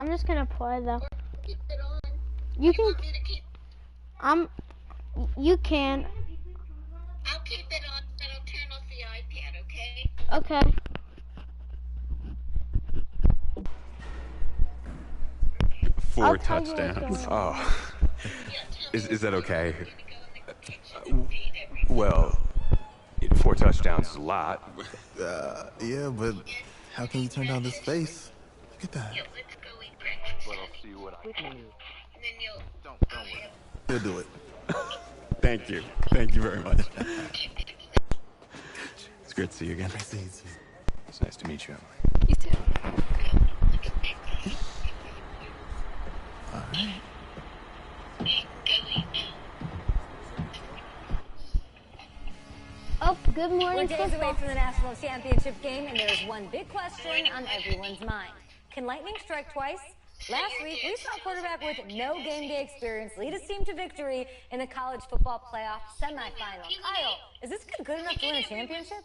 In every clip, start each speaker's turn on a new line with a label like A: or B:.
A: I'm just gonna play though. You can. You can.
B: I'll keep it on, but I'll turn off the iPad, okay?
A: Okay.
C: Four touchdowns.
D: Oh. Is that okay? Well, 4 touchdowns is a lot.
E: Yeah, but how can you turn down this face? Look at that.
B: Yeah, let's go eat breakfast.
C: But I'll see what I can do.
B: And then you'll...
C: Don't worry.
E: He'll do it.
D: Thank you. Thank you very much. It's great to see you again.
E: Nice to meet you.
D: It's nice to meet you, Emily.
F: You too.
E: All right.
A: Oh, good morning,
G: We're days
A: football.
G: away from the national championship game, and there's one big question on everyone's mind. Can lightning strike twice? Last week, we saw a quarterback with no game day experience lead his team to victory in the college football playoff semifinal. Kyle, is this kid good enough to win a championship?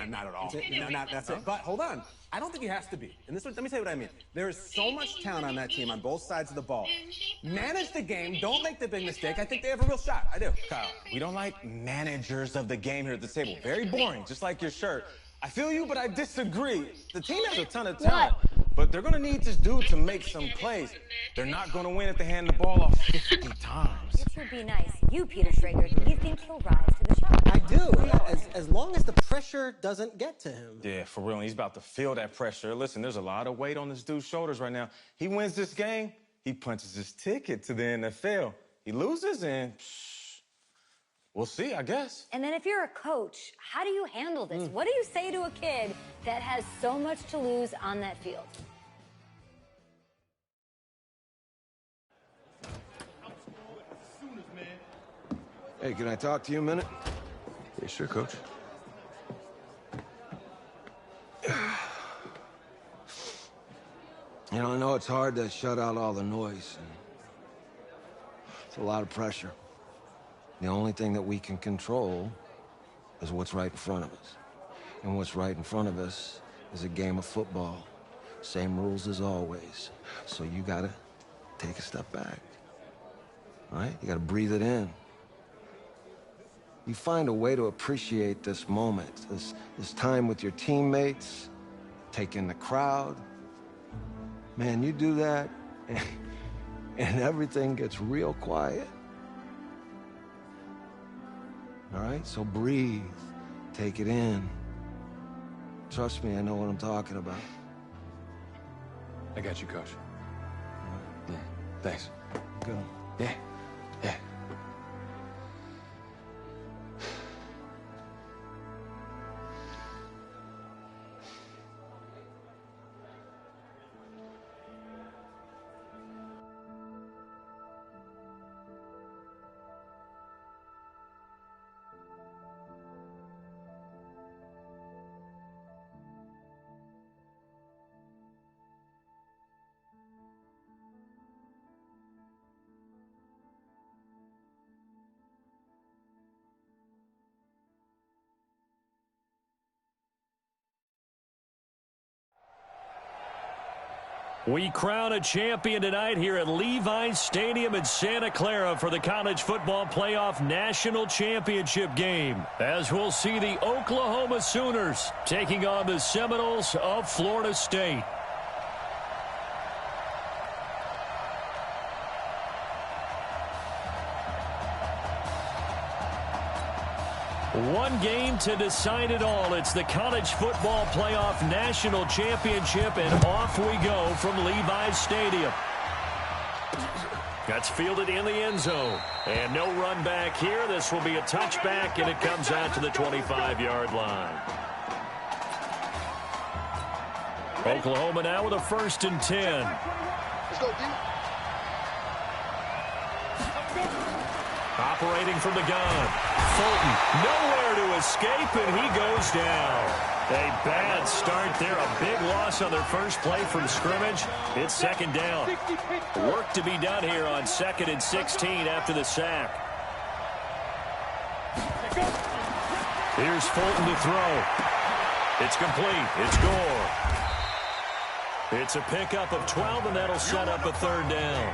H: Not at all. That's it. But hold on. I don't think he has to be. And let me tell you what I mean. There is so much talent on that team on both sides of the ball. Manage the game. Don't make the big mistake. I think they have a real shot. I do.
I: Kyle, we don't like managers of the game here at the table. Very boring, just like your shirt. I feel you, but I disagree. The team has a ton of talent, but they're going to need this dude to make some plays. They're not going to win if they hand the ball off 50 times.
G: Which would be nice. You, Peter Schrager, do you think he'll rise to the challenge?
J: I do, as long as the pressure doesn't get to him.
I: Yeah, for real. He's about to feel that pressure. Listen, there's a lot of weight on this dude's shoulders right now. He wins this game, he punches his ticket to the NFL. He loses, and we'll see, I guess.
G: And then if you're a coach, how do you handle this? What do you say to a kid that has so much to lose on that field?
K: Hey, can I talk to you a minute?
D: Yeah, sure, Coach.
K: You know, I know it's hard to shut out all the noise. It's a lot of pressure. The only thing that we can control is what's right in front of us. And what's right in front of us is a game of football. Same rules as always. So you gotta take a step back. All right? You gotta breathe it in. You find a way to appreciate this moment, this time with your teammates, take in the crowd. Man, you do that, and everything gets real quiet. All right? So breathe. Take it in. Trust me, I know what I'm talking about.
D: I got you, Coach. Yeah, thanks.
K: Go.
D: Yeah. Yeah.
L: We crown a champion tonight here at Levi's Stadium in Santa Clara for the College Football Playoff National Championship game, as we'll see the Oklahoma Sooners taking on the Seminoles of Florida State. One game to decide it all. It's the College Football Playoff National Championship, and off we go from Levi's Stadium. That's fielded in the end zone. And no run back here. This will be a touchback, and it comes out to the 25-yard line. Oklahoma now with a 1st and 10.
B: Let's go, D.
L: Operating from the gun. Fulton nowhere to escape, and he goes down. A bad start there. A big loss on their first play from scrimmage. It's 2nd down. Work to be done here on 2nd and 16 after the sack. Here's Fulton to throw. It's complete. It's Gore. It's a pickup of 12, and that'll set up a third down.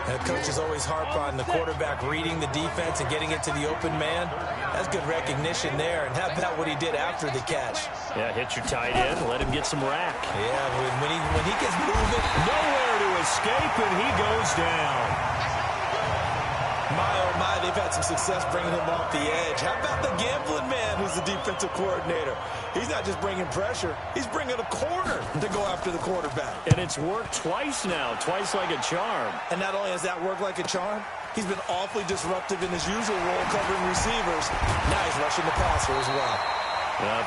I: And coaches always harp on the quarterback reading the defense and getting it to the open man. That's good recognition there. And how about what he did after the catch?
L: Yeah, hit your tight end, let him get some rack.
I: Yeah, when he gets moving.
L: Nowhere to escape, and he goes down.
I: My, oh my, they've had some success bringing him off the edge. How about the gambling man who's the defensive coordinator? He's not just bringing pressure. He's bringing a corner to go after the quarterback.
L: And it's worked twice now, twice like a charm.
I: And not only has that worked like a charm, he's been awfully disruptive in his usual role covering receivers. Now he's rushing the passer as well.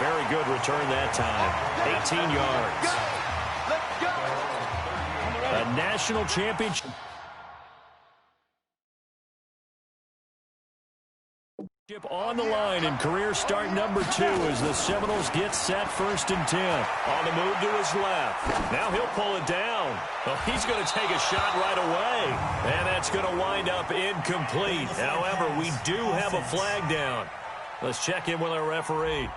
L: Very good return that time. 18 yards.
F: Let's go.
L: A national championship. On the line in career start number 2 as the Seminoles get set 1st and 10. On the move to his left. Now he'll pull it down. Oh, he's going to take a shot right away. And that's going to wind up incomplete. However, we do have a flag down. Let's check in with our referee.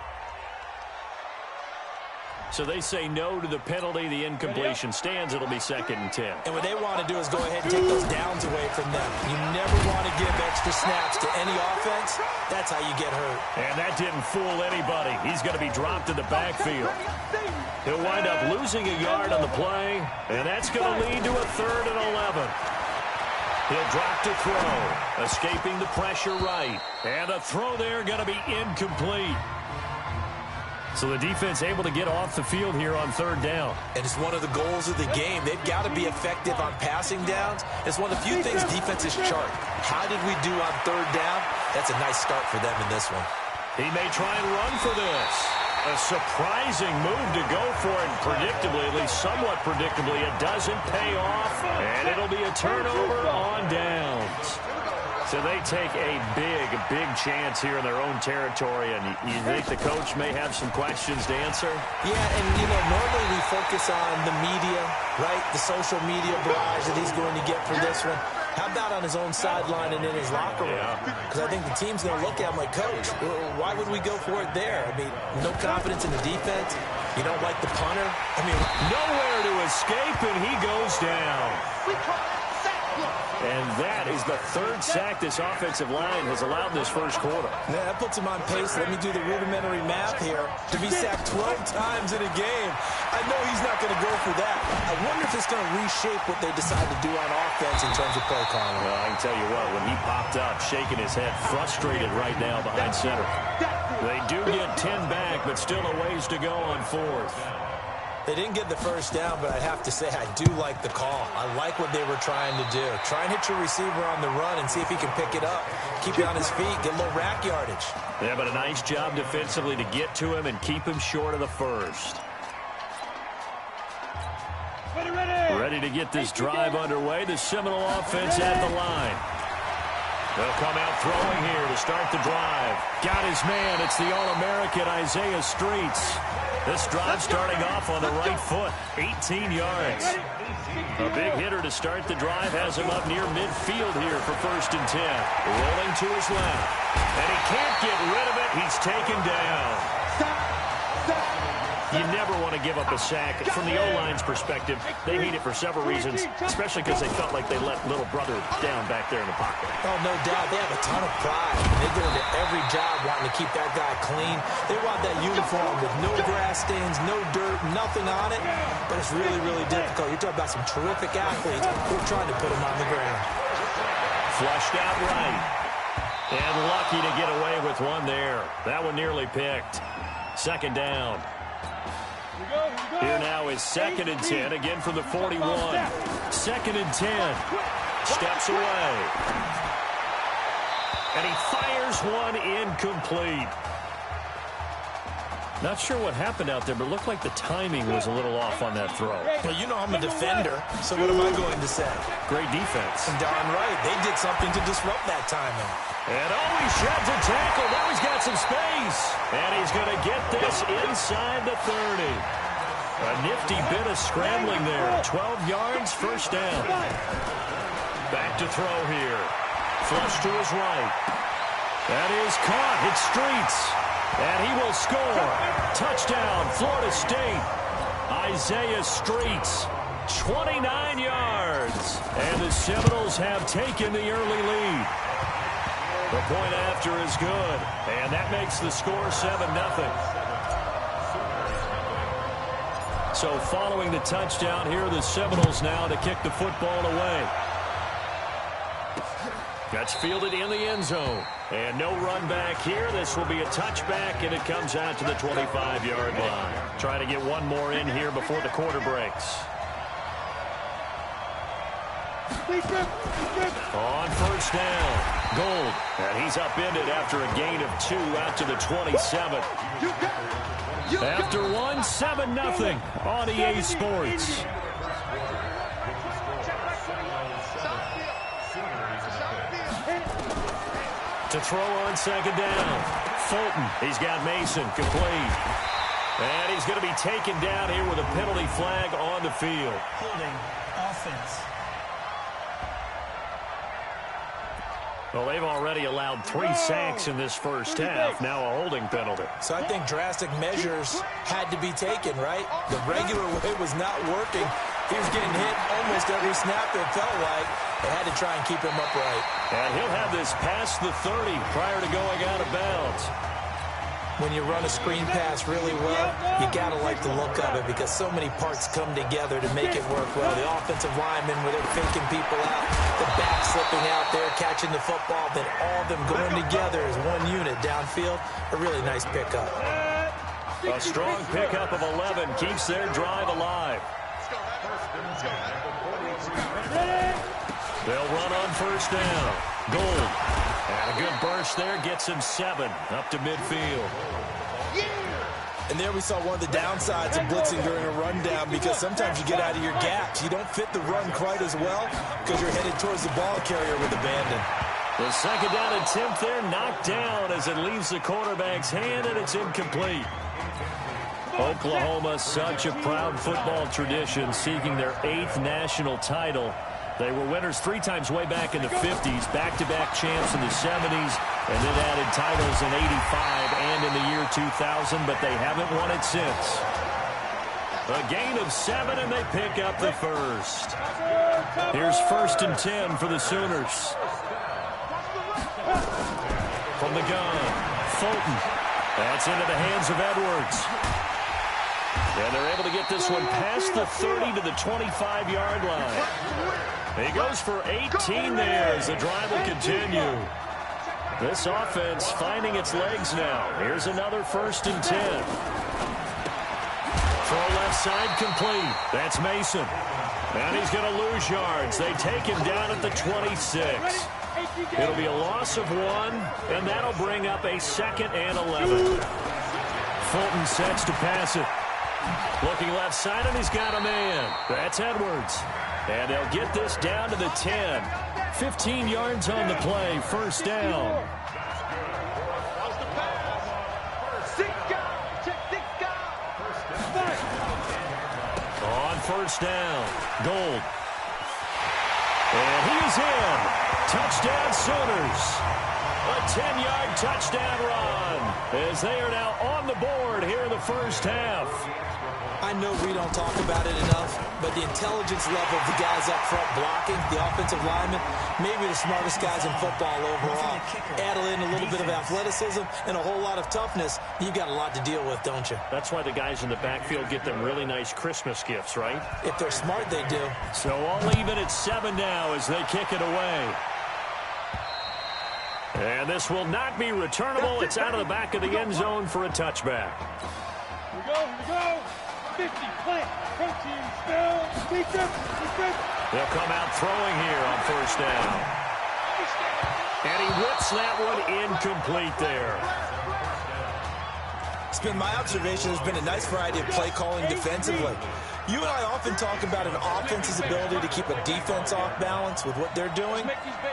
L: So they say no to the penalty. The incompletion stands. It'll be 2nd and 10.
I: And what they want to do is go ahead and take those downs away from them. You never want to give extra snaps to any offense. That's how you get hurt.
L: And that didn't fool anybody. He's going to be dropped in the backfield. He'll wind up losing a yard on the play, and that's going to lead to a 3rd and 11. He'll drop to throw, escaping the pressure right. And a throw there going to be incomplete. So the defense able to get off the field here on 3rd down.
I: And it's one of the goals of the game. They've got to be effective on passing downs. It's one of the few things defenses chart. How did we do on 3rd down? That's a nice start for them in this one.
L: He may try and run for this. A surprising move to go for it. Predictably, at least somewhat predictably, it doesn't pay off. And it'll be a turnover on downs. So they take a big chance here in their own territory, and you think the coach may have some questions to answer?
I: Yeah, and, normally we focus on the media, right? The social media barrage that he's going to get for this one. How about on his own sideline and in his locker room? Because I think the team's going to look at him like, Coach, why would we go for it there? I mean, no confidence in the defense. You don't like the punter. I mean,
L: nowhere to escape, and he goes down.
F: We call that sack block.
L: And that is the 3rd sack this offensive line has allowed in this first quarter.
I: Yeah, that puts him on pace. Let me do the rudimentary math here. To be sacked 12 times in a game, I know he's not going to go for that. I wonder if it's going to reshape what they decide to do on offense in terms of play calling.
L: Well, I can tell you what, when he popped up, shaking his head, frustrated right now behind center. They do get 10 back, but still a ways to go on 4th.
I: They didn't get the first down, but I have to say I do like the call. I like what they were trying to do. Try and hit your receiver on the run and see if he can pick it up. Keep you on his feet, get a little rack yardage.
L: Yeah, but a nice job defensively to get to him and keep him short of the first. Ready to get this drive underway. The Seminole offense at the line. They'll come out throwing here to start the drive. Got his man. It's the All-American Isaiah Streets. This drive starting off on the right foot. 18 yards. A big hitter to start the drive has him up near midfield here for 1st and 10. Rolling to his left. And he can't get rid of it. He's taken down. You never want to give up a sack. From the O-line's perspective, they hate it for several reasons, especially because they felt like they let little brother down back there in the pocket.
I: Oh, no doubt. They have a ton of pride. They go into every job wanting to keep that guy clean. They want that uniform with no grass stains, no dirt, nothing on it. But it's really, really difficult. You're talking about some terrific athletes who are trying to put him on the ground.
L: Flushed out right. And lucky to get away with one there. That one nearly picked. 2nd down. Here now is 2nd and 10, again from the 41. 2nd and 10. Steps away. And he fires one incomplete. Not sure what happened out there, but it looked like the timing was a little off on that throw.
I: Well, you know I'm a defender, so what am I going to say?
L: Great defense.
I: And darn right, they did something to disrupt that timing.
L: And he sheds a tackle. Now he's got some space. And he's going to get this inside the 30. A nifty bit of scrambling there. 12 yards, 1st down. Back to throw here. Flush to his right. That is caught. It's Streets. And he will score. Touchdown, Florida State. Isaiah Streets, 29 yards. And the Seminoles have taken the early lead. The point after is good, and that makes the score 7-0. So following the touchdown, here are the Seminoles now to kick the football away. That's fielded in the end zone. And no run back here. This will be a touchback, and it comes out to the 25-yard line. Trying to get one more in here before the quarter breaks. On first down, Gold. And he's upended after a gain of 2 out to the 27. After 1, 7-0 on EA Sports. To throw on second down. Fulton, he's got Mason complete. And he's going to be taken down here with a penalty flag on the field.
M: Holding offense.
L: Well, they've already allowed 3 sacks in this first half. Now a holding penalty.
M: So I think drastic measures had to be taken, right? The regular way was not working. He was getting hit almost every snap, it felt like. They had to try and keep him upright.
L: And he'll have this past the 30 prior to going out of bounds.
M: When you run a screen pass really well, you got to like the look of it because so many parts come together to make it work well. The offensive linemen, where they're faking people out, the back slipping out there, catching the football, then all of them going together as one unit downfield. A really nice pickup.
L: A strong pickup of 11 keeps their drive alive. They'll run on first down. Gold. And a good burst there gets him 7 up to midfield.
M: And there we saw one of the downsides of blitzing during a rundown because sometimes you get out of your gaps. You don't fit the run quite as well because you're headed towards the ball carrier with abandon.
L: The second down attempt there knocked down as it leaves the quarterback's hand, and it's incomplete. Oklahoma, such a proud football tradition, seeking their 8th national title. They were winners 3 times way back in the 50s, back-to-back champs in the 70s, and then added titles in 85 and in the year 2000, but they haven't won it since. A gain of 7, and they pick up the first. Here's 1st and 10 for the Sooners. From the gun, Fulton. That's into the hands of Edwards. And they're able to get this one past the 30 to the 25-yard line. He goes for 18 there as the drive will continue. This offense finding its legs now. Here's another 1st and 10. Throw left side complete. That's Mason. And he's going to lose yards. They take him down at the 26. It'll be a loss of 1, and that'll bring up a 2nd and 11. Fulton sets to pass it. Looking left side, and he's got a man. That's Edwards. And they'll get this down to the 10. 15 yards on the play, 1st down. On 1st down, Gold. And he is in. Touchdown Sooners. A 10-yard touchdown run as they are now on the board here in the first half.
M: I know we don't talk about it enough, but the intelligence level of the guys up front blocking, the offensive linemen, maybe the smartest guys in football overall. Add in a little bit of athleticism and a whole lot of toughness, you've got a lot to deal with, don't you?
L: That's why the guys in the backfield get them really nice Christmas gifts, right?
M: If they're smart, they do.
L: So all even at 7 now as they kick it away. And this will not be returnable. It's out of the back of the end zone for a touchback.
F: Here we go. 50, plant, protein, spell, defense.
L: They'll come out throwing here on 1st down. And he whips that one incomplete there.
M: It's been my observation there's been a nice variety of play calling defensively. You and I often talk about an offense's ability to keep a defense off balance with what they're doing.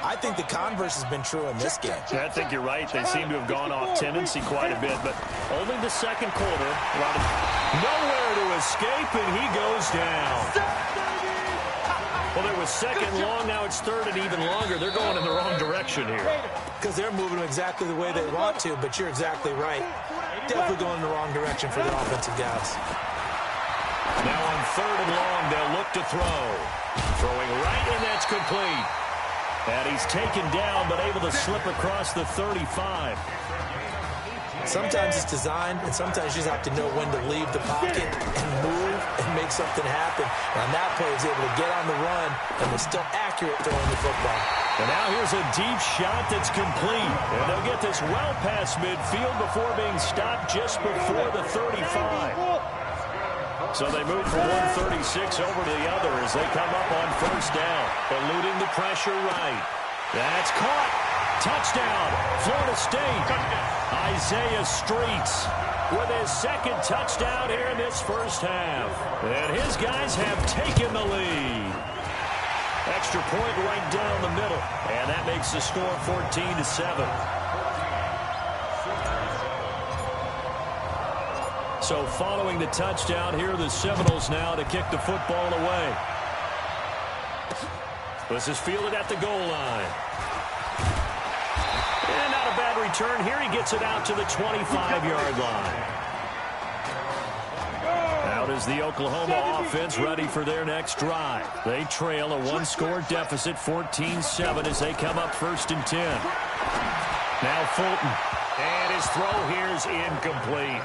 M: I think the converse has been true in this game.
L: Yeah, I think you're right. They seem to have gone off tendency quite a bit, but only the second quarter. Nowhere to escape, and he goes down. Well, there was 2nd long. Now it's 3rd and even longer. They're going in the wrong direction here.
M: Because they're moving exactly the way they want to, but you're exactly right. Definitely going in the wrong direction for the offensive guys.
L: Now on 3rd and long, they'll look to throw. Throwing right, and that's complete. And he's taken down, but able to slip across the 35.
M: Sometimes it's designed, and sometimes you just have to know when to leave the pocket and move and make something happen. And on that play, he's able to get on the run, and they're still accurate throwing the football.
L: And now here's a deep shot that's complete. And they'll get this well past midfield before being stopped just before the 35. So they move from 136 over to the other as they come up on 1st down, eluding the pressure right. That's caught. Touchdown, Florida State. Isaiah Streets with his 2nd touchdown here in this 1st half. And his guys have taken the lead. Extra point right down the middle. And that makes the score 14-7. So following the touchdown, here are the Seminoles now to kick the football away. This is fielded at the goal line. And not a bad return here. He gets it out to the 25-yard line. Out is the Oklahoma offense ready for their next drive. They trail a 1-score deficit, 14-7, as they come up 1st and 10. Now Fulton. And his throw here is incomplete.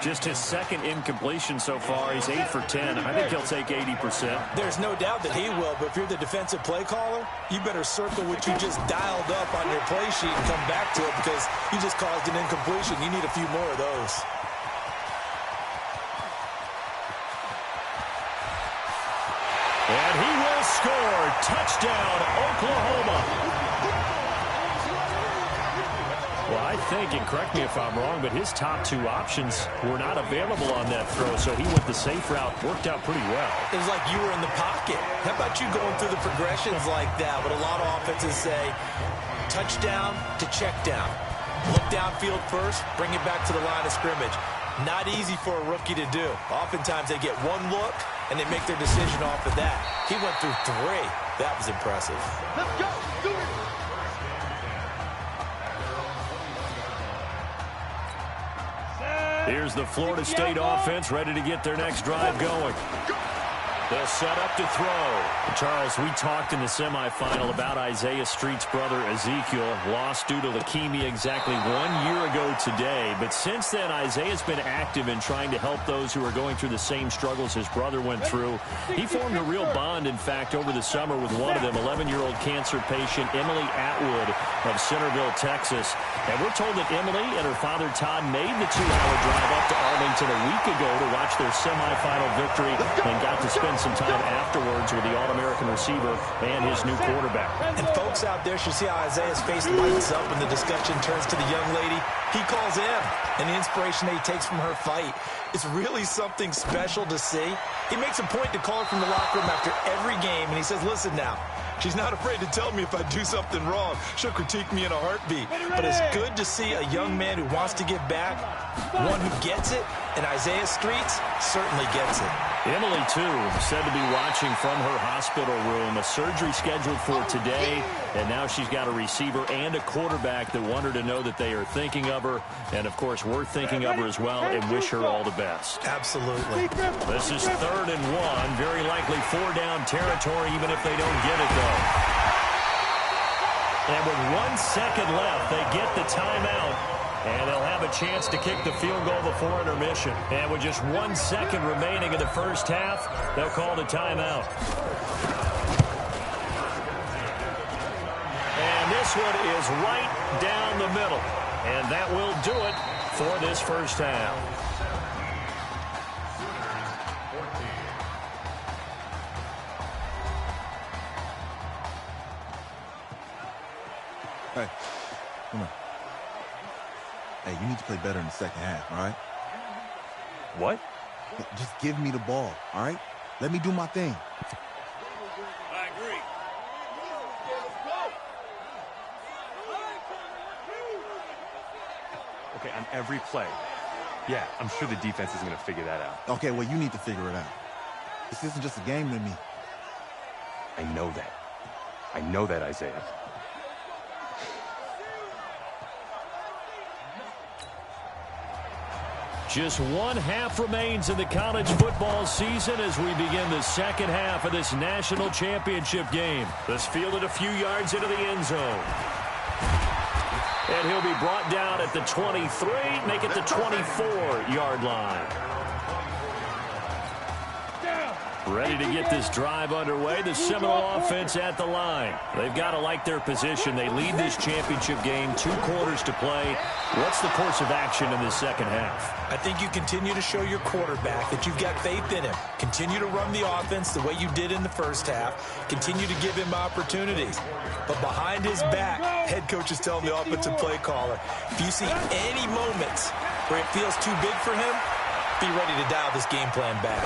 L: Just his 2nd incompletion so far. He's 8 for 10. I think he'll take 80%.
M: There's no doubt that he will, but if you're the defensive play caller, you better circle what you just dialed up on your play sheet and come back to it because you just caused an incompletion. You need a few more of those.
L: And he will score. Touchdown, Oklahoma. Well, I think, and correct me if I'm wrong, but his top 2 options were not available on that throw, so he went the safe route. Worked out pretty well.
M: It was like you were in the pocket. How about you going through the progressions like that? But a lot of offenses say touchdown to check down. Look downfield first, bring it back to the line of scrimmage. Not easy for a rookie to do. Oftentimes they get one look, and they make their decision off of that. He went through 3. That was impressive.
F: Let's go. Do it.
L: Here's the Florida State offense ready to get their next drive going. They'll set up to throw. Charles, we talked in the semifinal about Isaiah Street's brother Ezekiel, lost due to leukemia exactly 1 year ago today. But since then, Isaiah's been active in trying to help those who are going through the same struggles his brother went through. He formed a real bond, in fact, over the summer with one of them, 11-year-old cancer patient Emily Atwood of Centerville, Texas. And we're told that Emily and her father Todd made the 2-hour drive up to Arlington a week ago to watch their semifinal victory and got to spend some time afterwards with the All-American receiver and his new quarterback.
M: And folks out there should see how Isaiah's face lights up when the discussion turns to the young lady he calls in, and the inspiration that he takes from her fight. It's really something special to see. He makes a point to call her from the locker room after every game, and he says, listen now, she's not afraid to tell me if I do something wrong. She'll critique me in a heartbeat. But it's good to see a young man who wants to get back, one who gets it, and Isaiah Streets certainly gets it.
L: Emily, too, said to be watching from her hospital room. A surgery scheduled for today, and now she's got a receiver and a quarterback that want her to know that they are thinking of her. And, of course, we're thinking of her as well and wish her all the best.
M: Absolutely.
L: This is 3rd and 1. Very likely 4-down territory, even if they don't get it, though. And with 1 second left, they get the timeout. And they'll have a chance to kick the field goal before intermission. And with just 1 second remaining in the first half, they'll call the timeout. And this one is right down the middle. And that will do it for this first half.
E: Hey, come on. Hey, you need to play better in the second half, all right?
C: What?
E: Just give me the ball, all right? Let me do my thing.
L: I agree.
C: Okay, on every play. Yeah, I'm sure the defense is going to figure that out.
E: Okay, well, you need to figure it out. This isn't just a game to me.
C: I know that. I know that, Isaiah.
L: Just one half remains in the college football season as we begin the second half of this national championship game. This fielded a few yards into the end zone. And he'll be brought down at the 23, make it the 24-yard line. Ready to get this drive underway. The Seminole offense at the line. They've got to like their position. They lead this championship game, 2 quarters to play. What's the course of action in this second half?
M: I think you continue to show your quarterback that you've got faith in him. Continue to run the offense the way you did in the first half. Continue to give him opportunities. But behind his back, head coach is telling the offensive play caller, if you see any moments where it feels too big for him, be ready to dial this game plan back.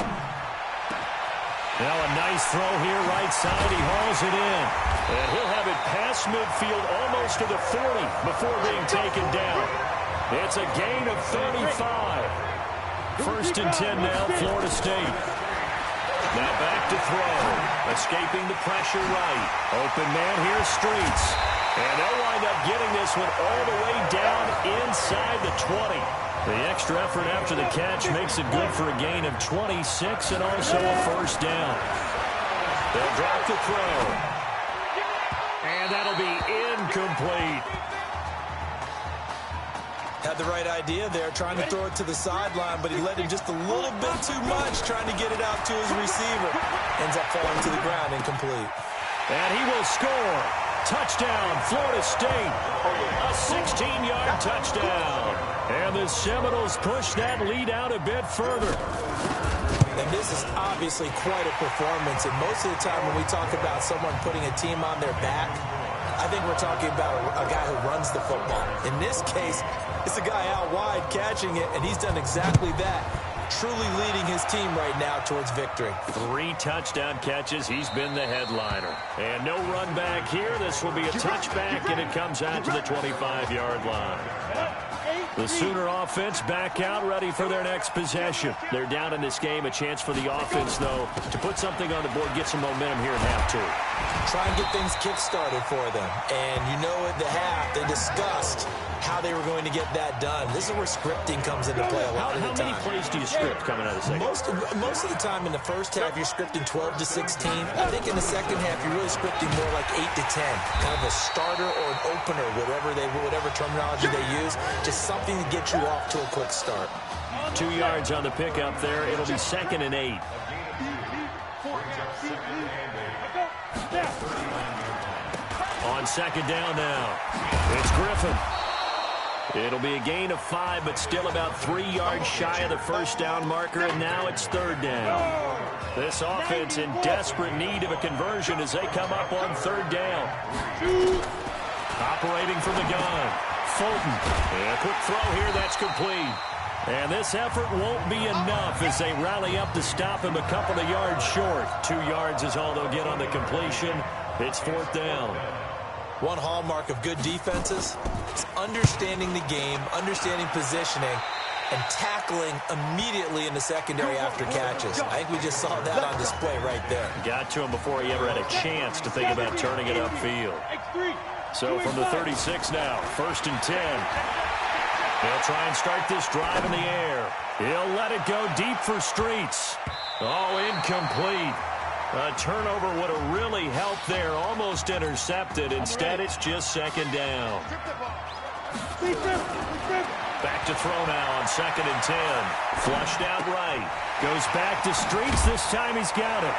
L: Now a nice throw here, right side. He hauls it in. And he'll have it past midfield almost to the 40 before being taken down. It's a gain of 35. First and 10 now, Florida State. Now back to throw. Escaping the pressure right. Open man here, Streets. And they'll wind up getting this one all the way down inside the 20. The extra effort after the catch makes it good for a gain of 26 and also a first down. They'll drop the throw. And that'll be incomplete.
M: Had the right idea there, trying to throw it to the sideline, but he let him just a little bit too much, trying to get it out to his receiver. Ends up falling to the ground, incomplete.
L: And he will score. Touchdown, Florida State. A 16-yard touchdown. And the Seminoles push that lead out a bit further.
M: And this is obviously quite a performance. And most of the time when we talk about someone putting a team on their back, I think we're talking about a guy who runs the football. In this case, it's a guy out wide catching it, and he's done exactly that. Truly leading his team right now towards victory.
L: 3 touchdown catches. He's been the headliner. And no run back here. This will be a touchback, and it comes out to the 25-yard line. The Sooner offense back out, ready for their next possession. They're down in this game. A chance for the offense, though, to put something on the board, get some momentum here in half 2.
M: Try and get things kick-started for them. And you know at the half, they discussed how they were going to get that done. This is where scripting comes into play a lot of the time.
L: How many plays do you script coming out of the second?
M: Most of the time in the first half, you're scripting 12 to 16. I think in the second half, you're really scripting more like 8 to 10. Kind of a starter or an opener, whatever terminology they use. Just something to get you off to a quick start.
L: 2 yards on the pickup there. It'll be 2nd and 8. On 2nd down now, it's Griffin. It'll be a gain of 5, but still about 3 yards shy of the first down marker, and now it's 3rd down. This offense in desperate need of a conversion as they come up on 3rd down. Operating from the gun, Fulton. And a quick throw here, that's complete. And this effort won't be enough as they rally up to stop him a couple of yards short. 2 yards is all they'll get on the completion. It's 4th down.
M: One hallmark of good defenses is understanding the game, understanding positioning, and tackling immediately in the secondary after catches. I think we just saw that on display right there.
L: Got to him before he ever had a chance to think about turning it upfield. So from the 36 now, 1st and 10. He'll try and start this drive in the air. He'll let it go deep for Streets. Oh, incomplete. A turnover would have really helped there. Almost intercepted. Instead, it's just 2nd down. Back to throw now on 2nd and 10. Flushed out right. Goes back to Streets. This time he's got it.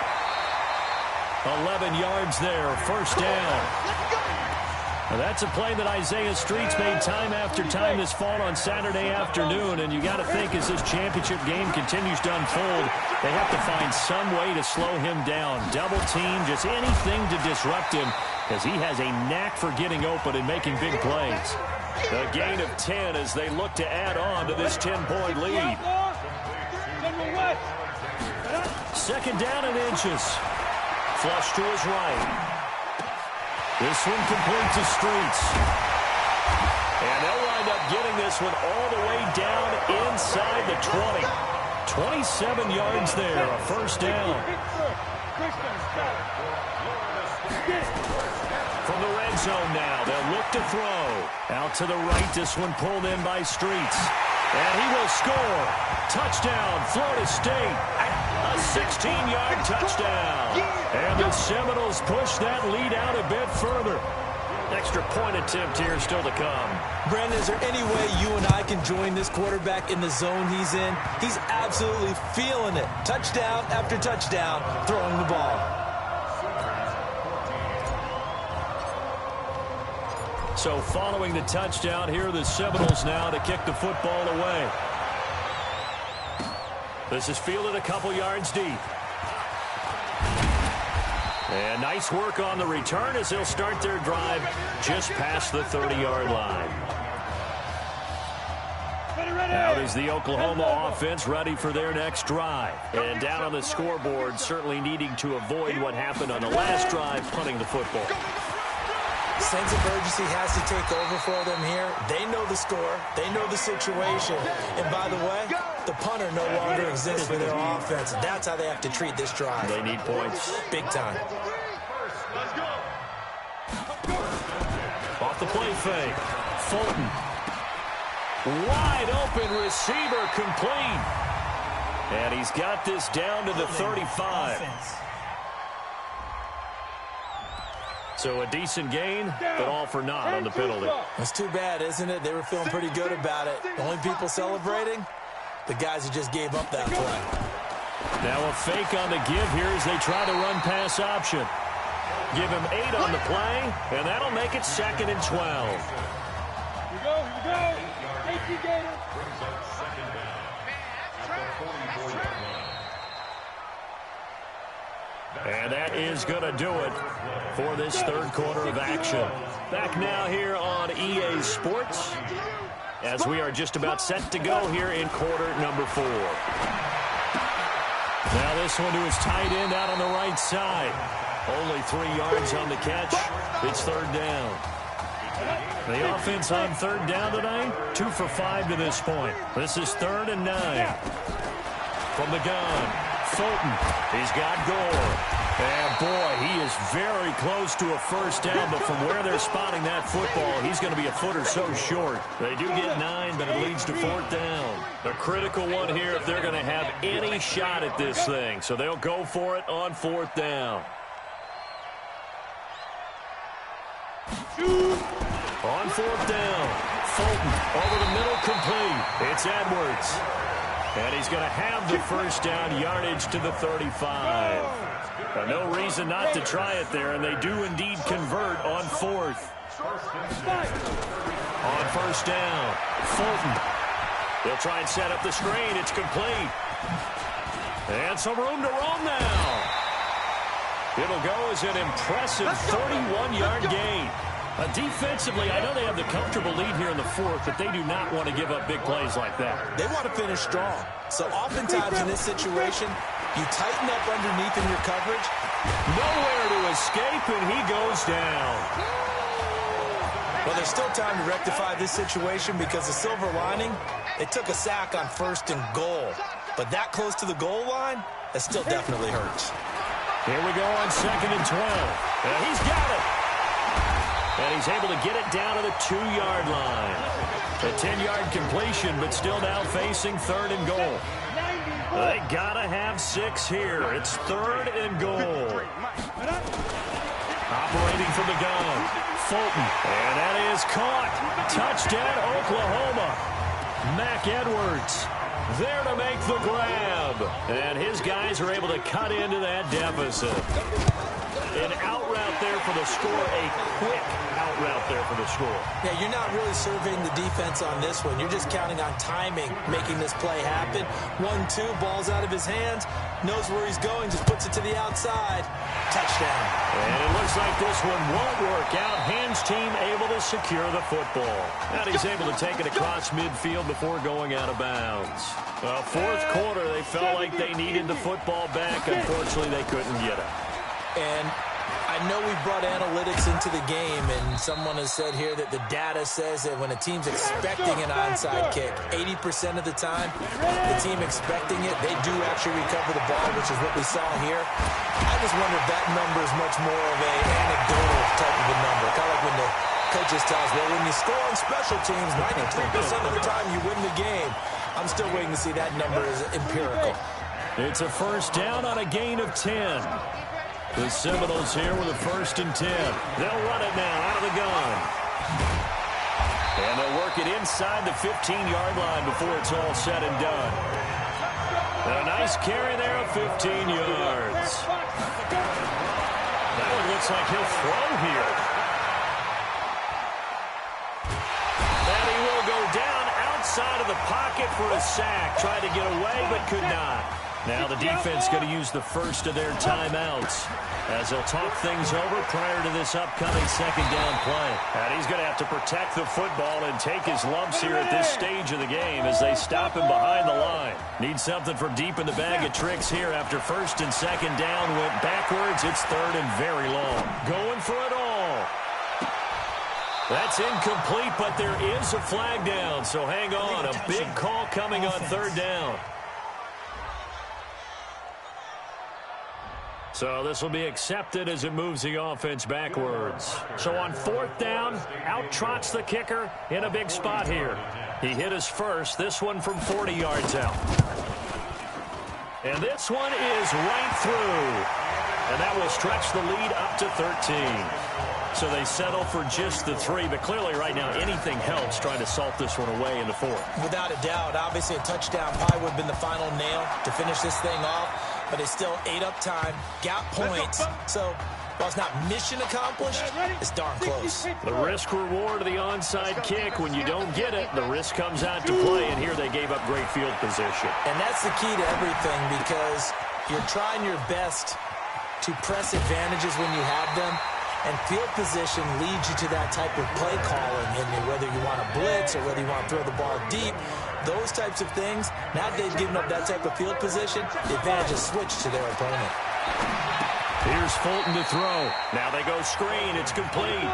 L: 11 yards there. 1st down. Now that's a play that Isaiah Streets made time after time this fall on Saturday afternoon, and you got to think as this championship game continues to unfold, they have to find some way to slow him down. Double team, just anything to disrupt him, as he has a knack for getting open and making big plays. A gain of 10 as they look to add on to this 10-point lead. 2nd down and inches. Flush to his right. This one complete to Streets. And they'll wind up getting this one all the way down inside the 20. 27 yards there, a 1st down. From the red zone now, they'll look to throw. Out to the right, this one pulled in by Streets. And he will score. Touchdown, Florida State. A 16-yard touchdown. And the Seminoles push that lead out a bit further. Extra point attempt here still to come.
M: Brandon, is there any way you and I can join this quarterback in the zone he's in? He's absolutely feeling it. Touchdown after touchdown, throwing the ball.
L: So following the touchdown, here are the Seminoles now to kick the football away. This is fielded a couple yards deep. And nice work on the return as they'll start their drive just past the 30-yard line. Out is the Oklahoma offense ready for their next drive. And down on the scoreboard, certainly needing to avoid what happened on the last drive, punting the football.
M: Sense of urgency has to take over for them here. They know the score. They know the situation. And by the way, the punter no longer exists for their offense. That's how they have to treat this drive.
L: They need points.
M: Big time.
L: Off the play fake. Fulton. Wide open receiver complete. And he's got this down to the 35. So a decent gain, but all for naught on the penalty.
M: That's too bad, isn't it? They were feeling pretty good about it. The only people celebrating, the guys who just gave up that play.
L: Now a fake on the give here as they try to run pass option. Give him 8 on the play, and that'll make it 2nd and 12.
F: Here we go, here we go. Thank you, Gator.
L: And that is going to do it for this third quarter of action. Back now here on EA Sports as we are just about set to go here in quarter number 4. Now this one to his tight end out on the right side. Only 3 yards on the catch. It's third down. The offense on third down tonight, 2 for 5 to this point. This is 3rd and 9. From the gun, Fulton. He's got Gore. And, boy, he is very close to a first down, but from where they're spotting that football, he's going to be a foot or so short. They do get 9, but it leads to 4th down. A critical one here if they're going to have any shot at this thing. So they'll go for it on 4th down. On 4th down, Fulton over the middle, complete. It's Edwards. And he's going to have the first down, yardage to the 35. No reason not to try it there, and they do indeed convert on 4th. On first down, Fulton. They'll try and set up the screen. It's complete. And some room to roam now. It'll go as an impressive 31-yard gain. Defensively, I know they have the comfortable lead here in the 4th, but they do not want to give up big plays like that.
M: They want to finish strong. So oftentimes in this situation, you tighten up underneath in your coverage.
L: Nowhere to escape, and he goes down.
M: Well, there's still time to rectify this situation because the silver lining, they took a sack on 1st and goal. But that close to the goal line, that still definitely hurts.
L: Here we go on 2nd and 12. And he's got it. And he's able to get it down to the 2-yard line. A 10-yard completion, but still now facing 3rd and goal. They gotta have 6 here. It's 3rd and goal. Operating from the gun, Fulton. And that is caught. Touchdown, Oklahoma. Mac Edwards there to make the grab. And his guys are able to cut into that deficit. An out route there for the score, a quick out route there for the score.
M: Yeah, you're not really surveying the defense on this one. You're just counting on timing, making this play happen. 1-2, ball's out of his hands, knows where he's going, just puts it to the outside. Touchdown.
L: And it looks like this one won't work out. Hands team able to secure the football. And he's able to take it across midfield before going out of bounds. 4th quarter, they felt like they needed the football back. Unfortunately, they couldn't get it.
M: And I know we brought analytics into the game, and someone has said here that the data says that when a team's expecting an onside kick, 80% of the time, the team expecting it, they do actually recover the ball, which is what we saw here. I just wonder if that number is much more of an anecdotal type of a number, kind of like when the Coaches tell us, well, when you score on special teams, 93% of the time you win the game. I'm still waiting to see that number is empirical.
L: It's a first down on a gain of 10. The Seminoles here with a 1st and 10. They'll run it now out of the gun. And they'll work it inside the 15-yard line before it's all said and done. And a nice carry there of 15 yards. That one looks like he'll throw here. And he will go down outside of the pocket for a sack. Tried to get away, but could not. Now the defense going to use the first of their timeouts as they'll talk things over prior to this upcoming 2nd down play. And he's going to have to protect the football and take his lumps here at this stage of the game as they stop him behind the line. Need something from deep in the bag of tricks here after 1st and 2nd down went backwards. It's 3rd and very long. Going for it all. That's incomplete, but there is a flag down, so hang on. A big call coming on 3rd down. So this will be accepted as it moves the offense backwards. So on 4th down, out trots the kicker in a big spot here. He hit his first, this one from 40 yards out. And this one is right through. And that will stretch the lead up to 13. So they settle for just the 3, but clearly right now anything helps trying to salt this one away in the 4th.
M: Without a doubt, obviously a touchdown probably would have been the final nail to finish this thing off. But it's still ate up time, got points. So while it's not mission accomplished, it's darn close.
L: The risk reward of the onside kick. When you don't get it, the risk comes out to play. And here they gave up great field position.
M: And that's the key to everything because you're trying your best to press advantages when you have them. And field position leads you to that type of play calling. And whether you want to blitz or whether you want to throw the ball deep, those types of things, now that they've given up that type of field position, the advantage is switched to their opponent.
L: Here's Fulton to throw. Now they go screen. It's complete.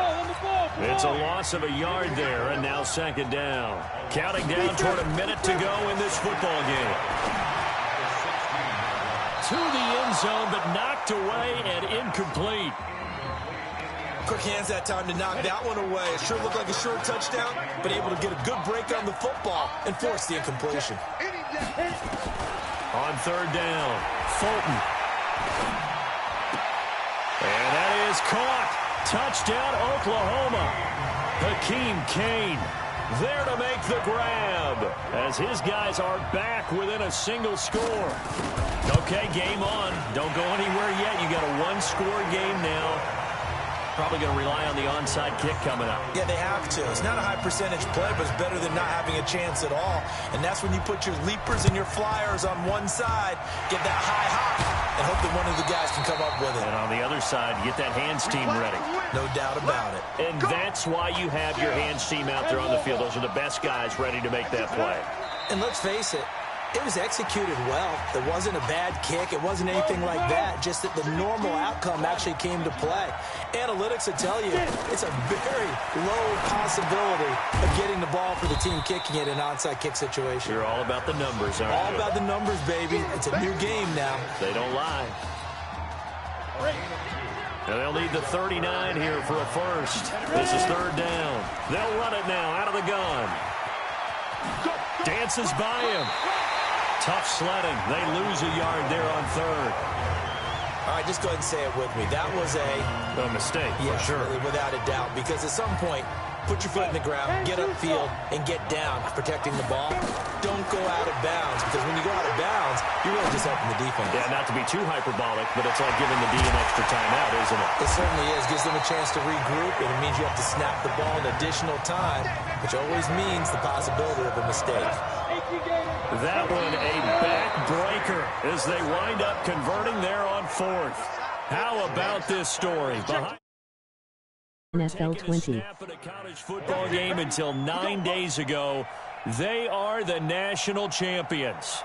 L: It's a loss of a yard there, and now 2nd down. Counting down toward a minute to go in this football game. To the end zone, but knocked away and incomplete.
M: Quick hands that time to knock that one away. It sure looked like a short touchdown, but able to get a good break on the football and force the incompletion.
L: On 3rd down, Fulton. And that is caught. Touchdown, Oklahoma. Hakeem Kane there to make the grab as his guys are back within a single score. Okay, game on. Don't go anywhere yet. You got a 1-score game now. Probably going to rely on the onside kick coming up.
M: Yeah, they have to. It's not a high percentage play, but it's better than not having a chance at all. And that's when you put your leapers and your flyers on one side, get that high hop, and hope that one of the guys can come up with it.
L: And on the other side, get that hands team ready.
M: No doubt about it.
L: And that's why you have your hands team out there on the field. Those are the best guys ready to make that play.
M: And let's face it, it was executed well. It wasn't a bad kick. It wasn't anything like that. Just that the normal outcome actually came to play. Analytics will tell you it's a very low possibility of getting the ball for the team kicking it in an onside kick situation.
L: You're all about the numbers, aren't you?
M: All about the numbers, baby. It's a new game now.
L: They don't lie. And they'll need the 39 here for a first. This is 3rd down. They'll run it now out of the gun. Dances by him. Tough sledding. They lose a yard there on 3rd.
M: All right, just go ahead and say it with me. That was
L: a mistake,
M: yes,
L: for sure.
M: Without a doubt, because at some point, put your foot in the ground, get upfield, and get down protecting the ball. Don't go out of bounds, because when you go out of bounds, you're really just helping the defense.
L: Yeah, not to be too hyperbolic, but it's like giving the D an extra timeout, isn't it?
M: It certainly is. Gives them a chance to regroup, and it means you have to snap the ball in additional time, which always means the possibility of a mistake.
L: That one a backbreaker as they wind up converting there on 4th. How about this story?
N: NFL 20.
L: A college football game until 9 days ago. They are the national champions.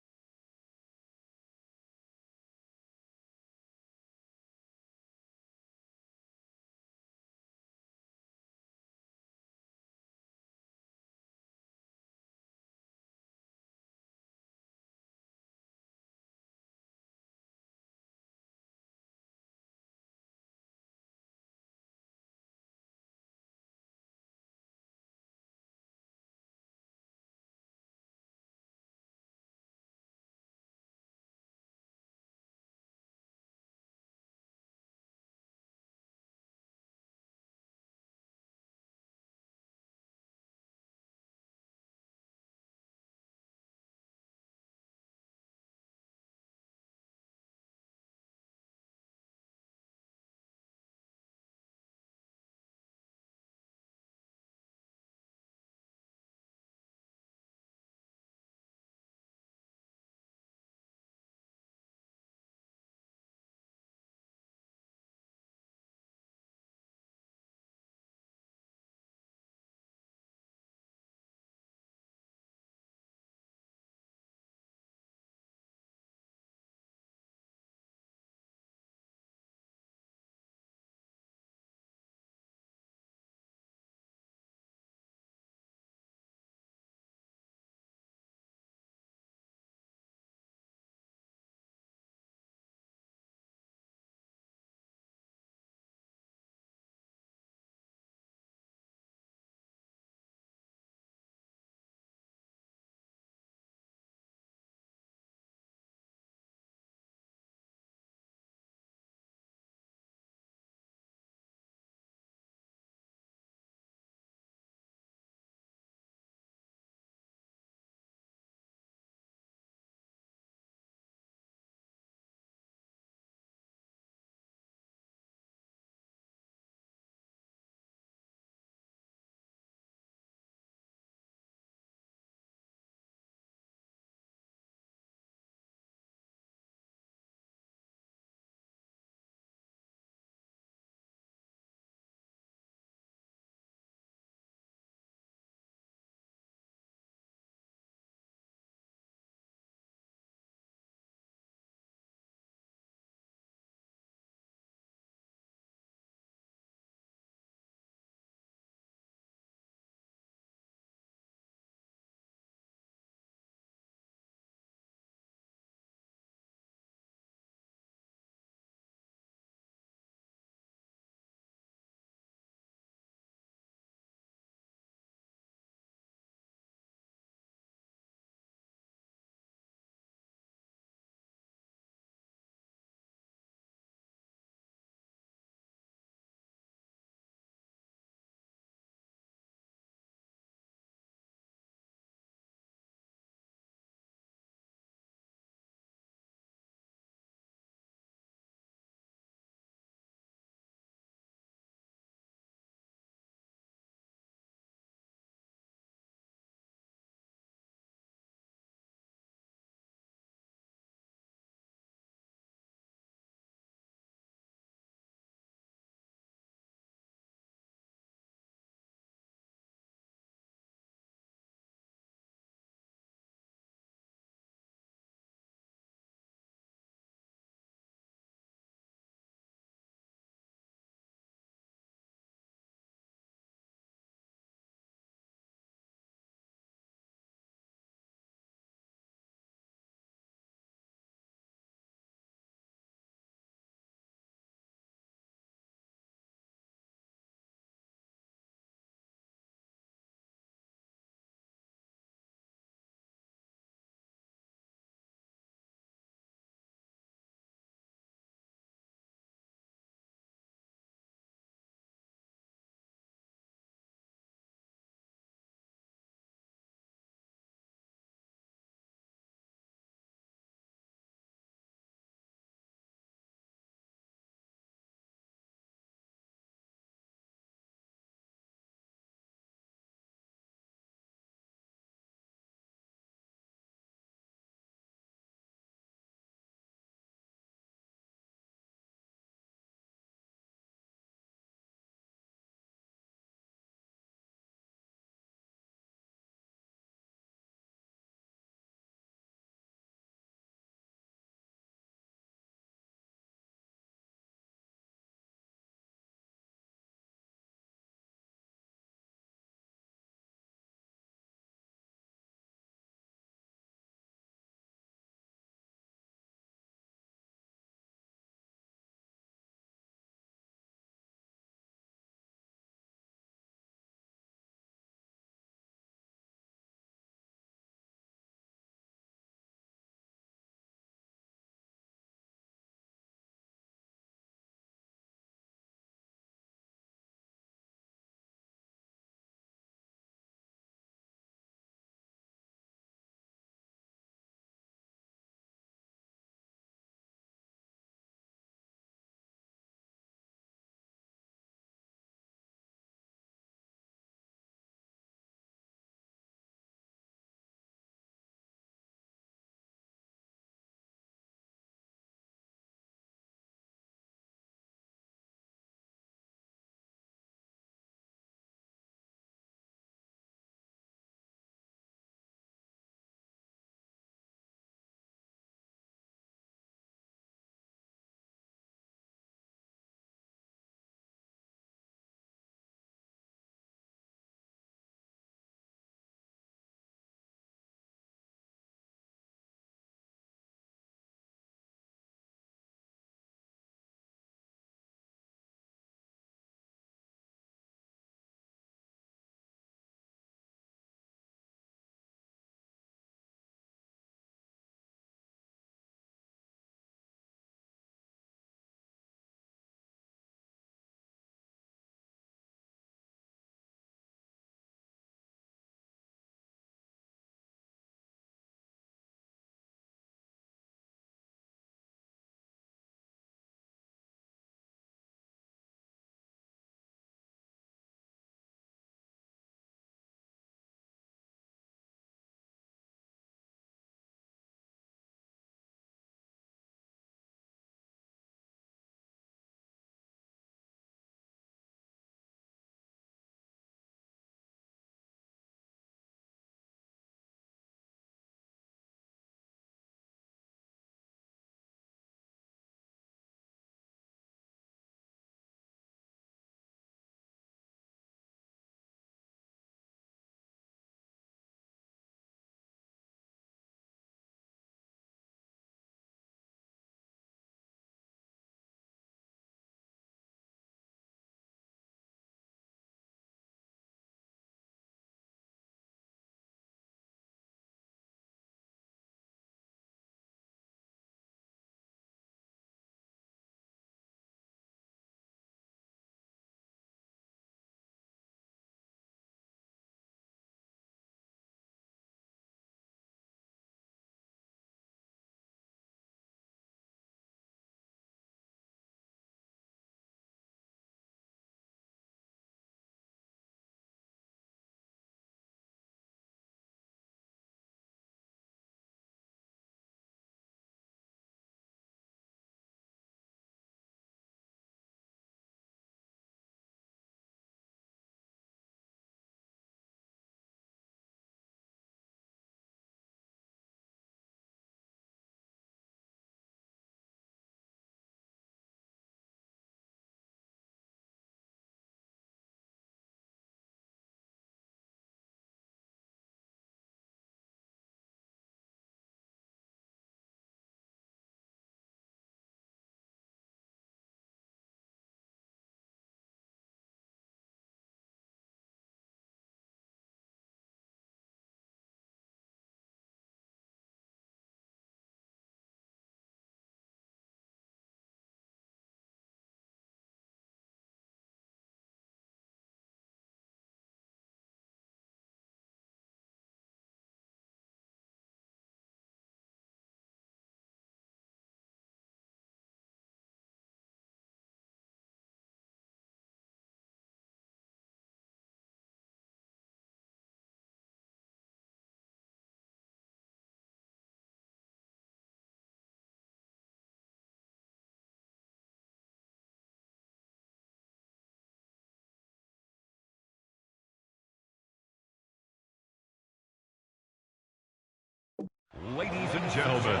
N: Ladies and gentlemen,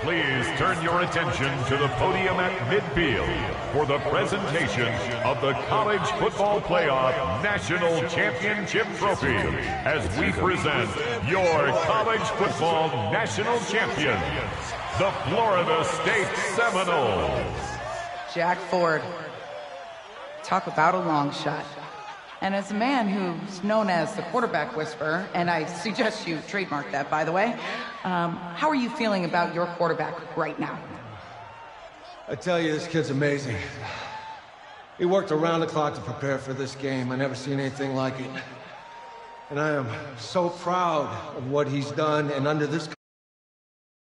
N: please turn your attention to the podium at midfield for the presentation of the College Football Playoff National Championship Trophy as we present your college football national champions, the Florida State Seminoles.
O: Jack Ford. Talk about a long shot. And as a man who's known as the quarterback whisperer, and I suggest you trademark that, by the way, how are you feeling about your quarterback right now?
K: I tell you, this kid's amazing. He worked around the clock to prepare for this game. I never seen anything like it. And I am so proud of what he's done, and under this